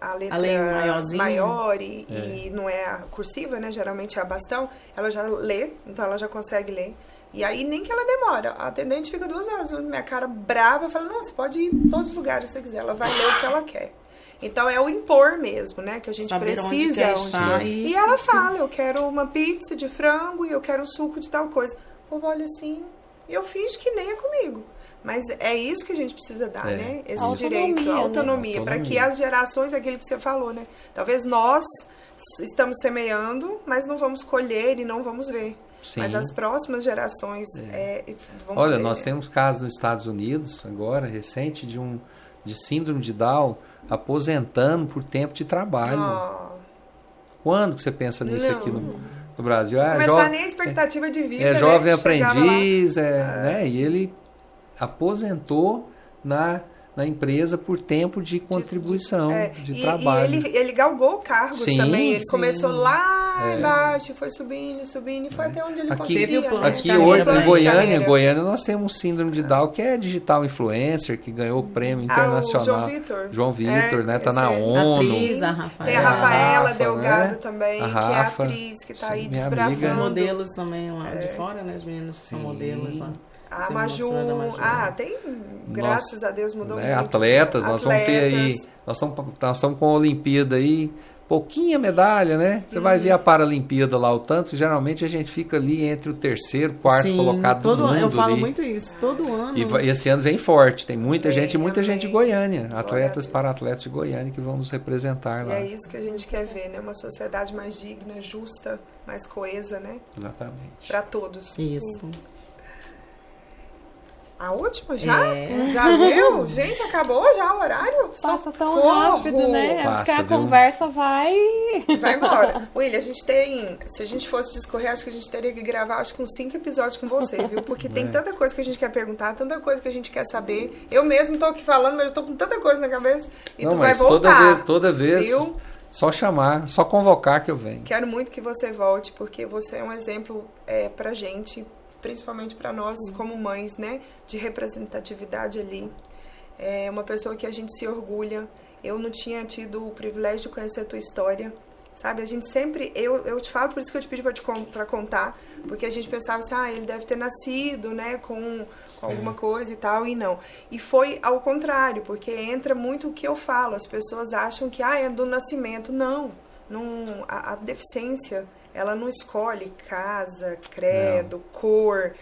maior e não é a cursiva, né? Geralmente é a bastão. Ela já lê, então ela já consegue ler. E aí nem que ela demora. A atendente fica 2 horas na minha cara brava. Fala, não, você pode ir em todos os lugares se você quiser. Ela vai ler o que ela quer. Então é o impor mesmo, né? Que a gente saber precisa. E ela fala, eu quero uma pizza de frango e eu quero um suco de tal coisa. O povo olha assim, e eu finjo que nem é comigo. Mas é isso que a gente precisa dar, né? Esse direito, a autonomia. Para que as gerações, aquilo que você falou, né? Talvez nós estamos semeando, mas não vamos colher e não vamos ver. Sim. Mas as próximas gerações vão Olha, poder, nós temos casos nos Estados Unidos, agora, recente, de síndrome de Down aposentando por tempo de trabalho. Quando que você pensa nisso aqui no Brasil? Começar nem a expectativa de vida, jovem aprendiz, né? E ele aposentou na empresa por tempo de contribuição, de trabalho. E ele galgou cargos também. Ele começou lá embaixo, foi subindo, e foi até onde ele conseguiu. Aqui hoje, em Goiânia, nós temos um síndrome de Down que é digital influencer, que ganhou o prêmio internacional. João Vitor, né? Tá na ONU. Atriz, a Rafaela. Tem a Rafaela Delgado, né? Também, Rafa, que é atriz, que tá aí desbravando. Os modelos também lá de fora, né? As meninas que são modelos lá. A Você Maju, mostrou da Maju. tem, graças a Deus, mudou né, muito. atletas, nós vamos ter aí, nós estamos com a Olimpíada aí, pouquinha medalha, né? Você vai ver a Paralimpíada lá, o tanto, geralmente a gente fica ali entre o terceiro, quarto colocado do mundo. Eu falo ali. muito isso, todo ano. E esse ano vem forte, tem muita gente de Goiânia, atletas para atletas de Goiânia que vão nos representar lá. E é isso que a gente quer ver, né? Uma sociedade mais digna, justa, mais coesa, né? Exatamente. Para todos. Isso. A última já? É. Já viu? Gente, acabou já o horário? Passa tão Socorro! rápido, né? Passa, Porque a viu? conversa vai... Vai embora. William, a gente tem... Se a gente fosse discorrer, acho que a gente teria que gravar acho que uns 5 episódios com você, viu? Porque tem tanta coisa que a gente quer perguntar, tanta coisa que a gente quer saber. Eu mesmo tô aqui falando, mas eu tô com tanta coisa na cabeça. E Não, tu vai mas voltar. toda vez, viu? só chamar, só convocar que eu venho. Quero muito que você volte, porque você é um exemplo pra gente, principalmente para nós como mães, né, de representatividade ali. É uma pessoa que a gente se orgulha. Eu não tinha tido o privilégio de conhecer a tua história, sabe? A gente sempre, eu te falo, por isso que eu te pedi para contar, porque a gente pensava assim, ele deve ter nascido, né, com alguma coisa e tal, e não. E foi ao contrário, porque entra muito o que eu falo, as pessoas acham que, é do nascimento. Não, a deficiência, ela não escolhe casa, credo, cor,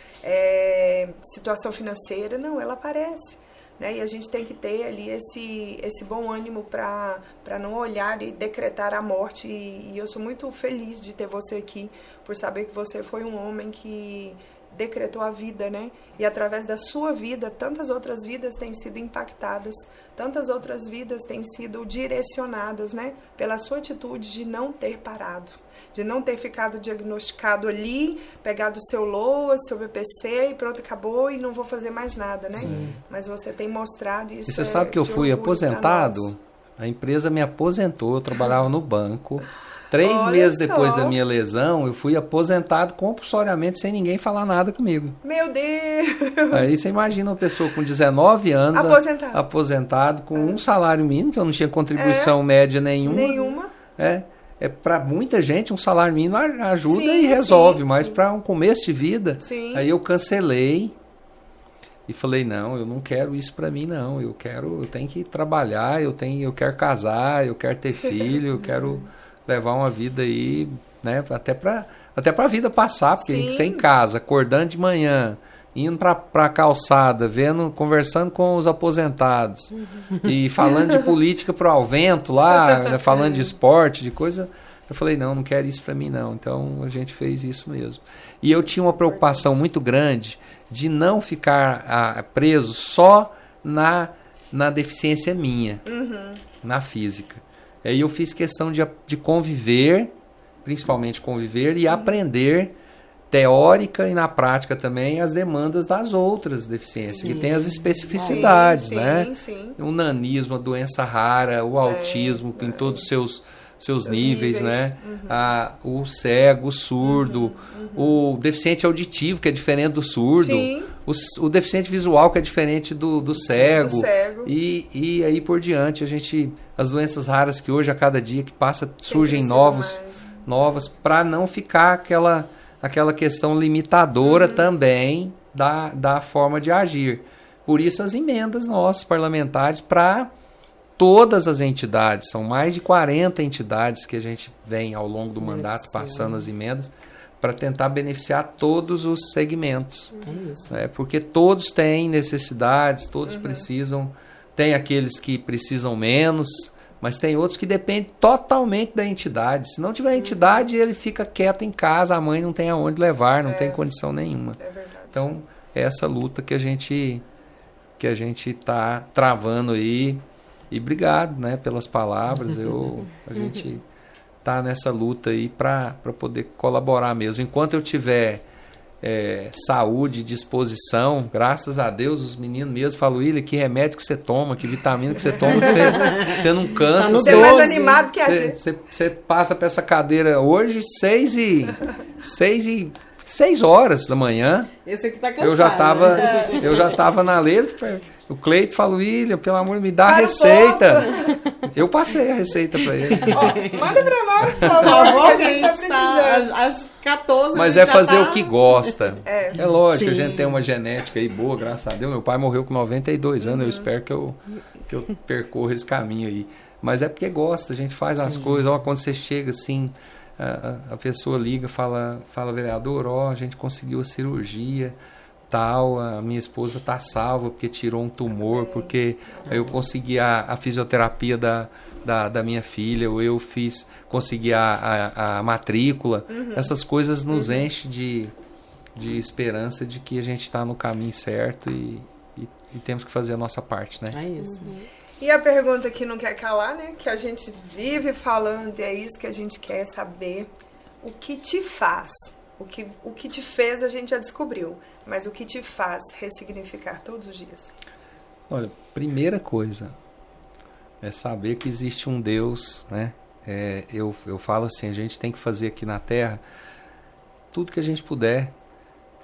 situação financeira, não, ela aparece. Né? E a gente tem que ter ali esse bom ânimo para não olhar e decretar a morte. E eu sou muito feliz de ter você aqui, por saber que você foi um homem que decretou a vida, né? E através da sua vida, tantas outras vidas têm sido impactadas, tantas outras vidas têm sido direcionadas, né? Pela sua atitude de não ter parado, de não ter ficado diagnosticado ali, pegado o seu LOAS, seu BPC e pronto, acabou e não vou fazer mais nada, né? Sim. Mas você tem mostrado isso. E você sabe que eu fui aposentado? A empresa me aposentou, eu trabalhava no banco. 3 meses depois da minha lesão, eu fui aposentado compulsoriamente, sem ninguém falar nada comigo. Meu Deus! Aí você imagina uma pessoa com 19 anos aposentado com um salário mínimo, que eu não tinha contribuição média nenhuma. Para muita gente, um salário mínimo ajuda e resolve, mas para um começo de vida, aí eu cancelei e falei, não, eu não quero isso para mim, não. Eu tenho que trabalhar, eu quero casar, eu quero ter filho, eu quero levar uma vida aí, né, até para a vida passar, porque a gente sem casa, acordando de manhã, indo para a calçada, conversando com os aposentados e falando de política pro ao vento lá, né, falando de esporte, de coisa. Eu falei, não quero isso para mim, não. Então a gente fez isso mesmo. E eu tinha uma preocupação muito grande de não ficar preso só na deficiência minha, na física. Aí eu fiz questão de conviver, principalmente conviver e aprender teórica e na prática também as demandas das outras deficiências, que tem as especificidades, né? O nanismo, a doença rara, o autismo em todos os seus níveis, né? O cego, o surdo, o deficiente auditivo, que é diferente do surdo, o deficiente visual, que é diferente do cego, e aí por diante, as doenças raras que hoje, a cada dia que passa, surgem novas, para não ficar aquela questão limitadora também da forma de agir. Por isso as emendas nossas, parlamentares, para todas as entidades, são mais de 40 entidades que a gente vem ao longo do mandato passando as emendas para tentar beneficiar todos os segmentos. Porque todos têm necessidades, todos precisam, tem aqueles que precisam menos, mas tem outros que dependem totalmente da entidade. Se não tiver entidade, ele fica quieto em casa, a mãe não tem aonde levar, não tem condição nenhuma. Então, é essa luta que a gente está travando aí. E obrigado, né, pelas palavras. A gente está nessa luta aí para poder colaborar mesmo. Enquanto eu tiver saúde, disposição, graças a Deus, os meninos mesmo falam, William, que remédio que você toma, que vitamina que você toma, que você não cansa. Você é mais animado que a gente. Você passa para essa cadeira hoje, 6 e 6 horas da manhã. Esse aqui tá cansado. Eu já tava na letra. O Cleito falou, William, pelo amor, me dá a receita. Eu passei a receita pra ele. Manda pra nós, por Por favor, favor, que a gente tá precisando. às 14 Mas a é gente já fazer tá... o que gosta. É lógico, Sim. a gente tem uma genética aí boa, graças a Deus. Meu pai morreu com 92 anos, eu espero que eu percorra esse caminho aí. Mas é porque gosta, a gente faz as coisas. Ó, quando você chega assim, a pessoa liga, fala vereador, a gente conseguiu a cirurgia, tal, a minha esposa tá salva porque tirou um tumor, porque eu consegui a fisioterapia da minha filha, ou eu consegui a matrícula. Essas coisas nos enchem de esperança de que a gente está no caminho certo e temos que fazer a nossa parte, né? É isso. E a pergunta que não quer calar, né? Que a gente vive falando, e é isso que a gente quer saber. O que te faz? O que te fez a gente já descobriu, mas o que te faz ressignificar todos os dias? Olha, primeira coisa é saber que existe um Deus, né? Eu falo assim, a gente tem que fazer aqui na Terra tudo que a gente puder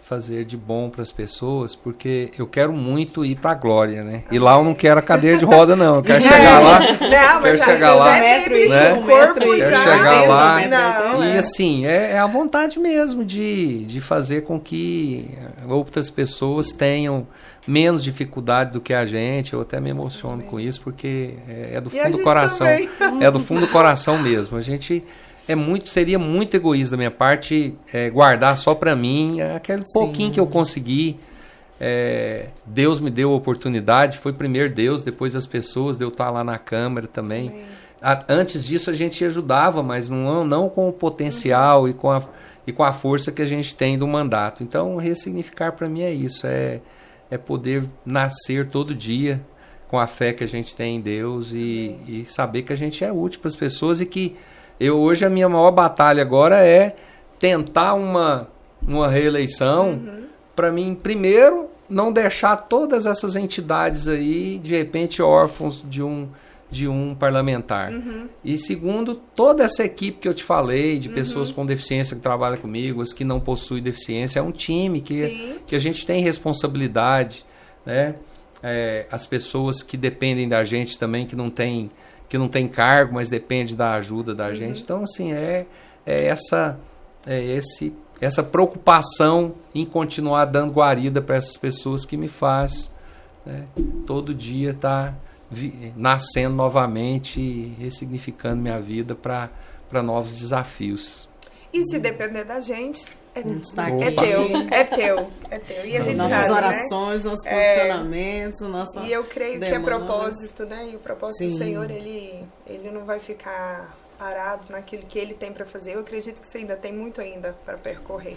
fazer de bom para as pessoas, porque eu quero muito ir para a glória, né? E lá eu não quero a cadeira de roda, não. Eu quero chegar lá. Não, mas quero chegar lá, né? o corpo quero já chegar lá. Não, e assim, é a vontade mesmo de fazer com que outras pessoas tenham menos dificuldade do que a gente. Eu até me emociono com isso, porque é do fundo do coração. É do fundo do coração mesmo. A gente seria muito egoísta da minha parte guardar só para mim aquele pouquinho que eu consegui. Deus me deu a oportunidade, foi primeiro Deus, depois as pessoas, de eu estar lá na Câmara também. Antes disso a gente ajudava, mas não com o potencial e com a força que a gente tem do mandato. Então ressignificar para mim é isso, é poder nascer todo dia com a fé que a gente tem em Deus e saber que a gente é útil para as pessoas e que hoje a minha maior batalha agora é tentar uma reeleição para mim, primeiro, não deixar todas essas entidades aí, de repente, órfãos de um parlamentar. E segundo, toda essa equipe que eu te falei, de pessoas com deficiência que trabalham comigo, as que não possuem deficiência, é um time que a gente tem responsabilidade, né? As pessoas que dependem da gente também, que não tem cargo, mas depende da ajuda da gente. Então, assim, essa preocupação em continuar dando guarida para essas pessoas que me faz, né, todo dia estar nascendo novamente e ressignificando minha vida para novos desafios. E se depender da gente, é teu. E a gente nossas sabe, orações, nossos posicionamentos, nossa E eu creio demandas. que é propósito, né? E o propósito do Sim. Senhor, ele não vai ficar parado naquilo que ele tem para fazer. Eu acredito que você ainda tem muito ainda para percorrer.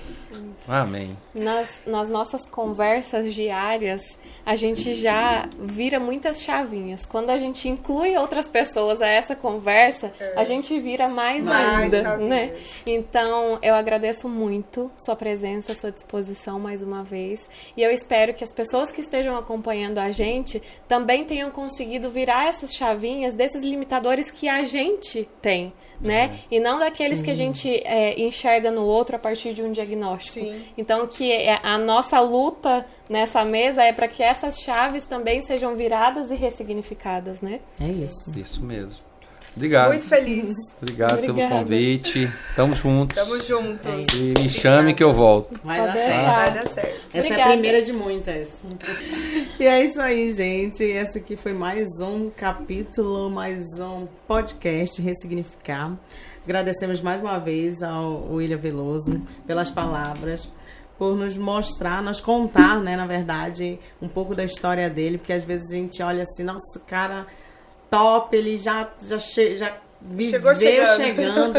Amém. Nas nossas conversas diárias, a gente já vira muitas chavinhas. Quando a gente inclui outras pessoas a essa conversa, a gente vira mais ainda, chavinhas, né? Então, eu agradeço muito sua presença, sua disposição mais uma vez. E eu espero que as pessoas que estejam acompanhando a gente também tenham conseguido virar essas chavinhas desses limitadores que a gente tem, né? E não daqueles que a gente enxerga no outro a partir de um diagnóstico. Sim. Então, que a nossa luta nessa mesa é para que essas chaves também sejam viradas e ressignificadas, né? É isso. Isso mesmo. Obrigado. Muito feliz. Obrigado pelo convite. Tamo juntos. Tamo juntos. E me chame que eu volto. Vai dar Pode certo. deixar. Vai dar certo. Essa Obrigada. é a primeira de muitas. E é isso aí, gente. Esse aqui foi mais um capítulo, mais um podcast Ressignificar. Agradecemos mais uma vez ao William Veloso pelas palavras, por nos mostrar, nos contar, né, na verdade, um pouco da história dele, porque às vezes a gente olha assim, nossa, cara top, ele já viveu chegando,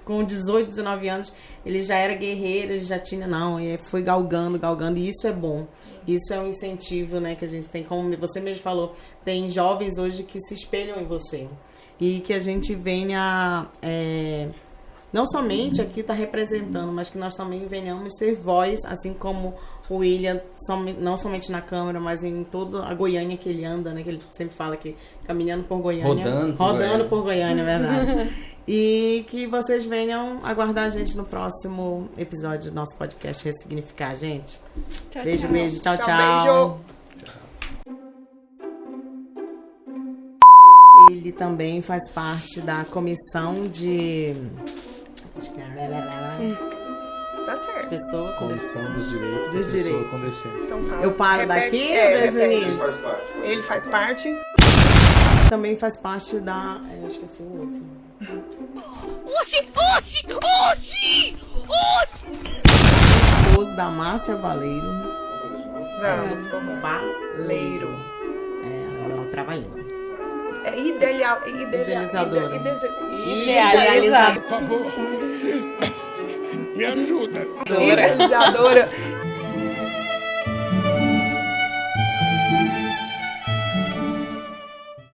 com 18, 19 anos, ele já era guerreiro, ele já tinha, e foi galgando, e isso é bom. Isso é um incentivo, né, que a gente tem, como você mesmo falou, tem jovens hoje que se espelham em você. E que a gente venha não somente aqui está representando, mas que nós também venhamos ser voz, assim como o William, não somente na Câmara, mas em toda a Goiânia que ele anda, né? Que ele sempre fala que caminhando por Goiânia. Rodando por Goiânia, é verdade. E que vocês venham aguardar a gente no próximo episódio do nosso podcast Ressignificar, gente. Tchau, Beijo, tchau. beijo. Tchau, Tchau, tchau. beijo. Ele também faz parte da comissão de... Tá certo. Pessoa com Comissão dos Direitos da Dos Pessoa direitos. com Deficiência. Então fala. Eu paro Repete, daqui, repete. Denise? Ele faz parte. Também faz parte da... Eu esqueci o outro. Esposo da Márcia Valeiro. Não, ficou bom. Valeiro. Ela trabalhou. É Idealizadora. Idealizadora. Por favor, me ajuda. Idealizadora.